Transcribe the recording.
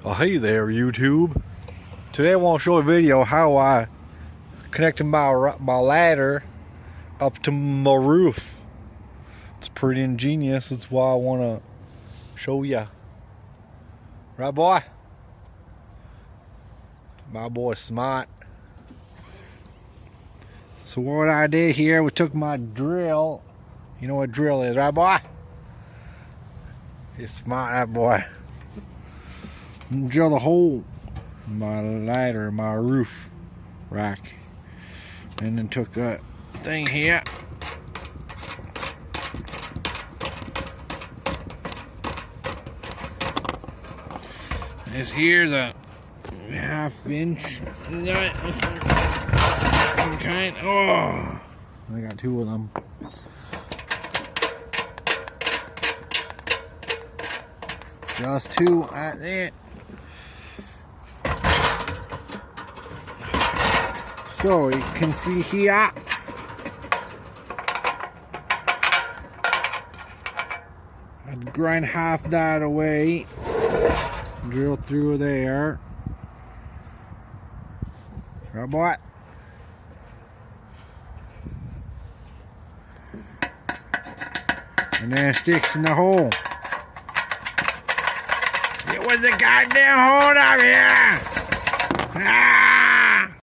Oh, hey there, YouTube. Today I want to show a video how I connected my ladder up to my roof. It's pretty ingenious. That's why I want to show ya. Right, boy? My boy's smart. So what I did here, we took my drill. You know what drill is, right, boy? He's smart, that boy. Drill the hole in my ladder, my roof rack, and then took a thing here. This here's a half-inch nut of some kind. Oh, I got two of them. Just two at it. So you can see here, I'd grind half that away, drill through there. Right, boy? And then it sticks in the hole. It was a goddamn hole up here! Ah!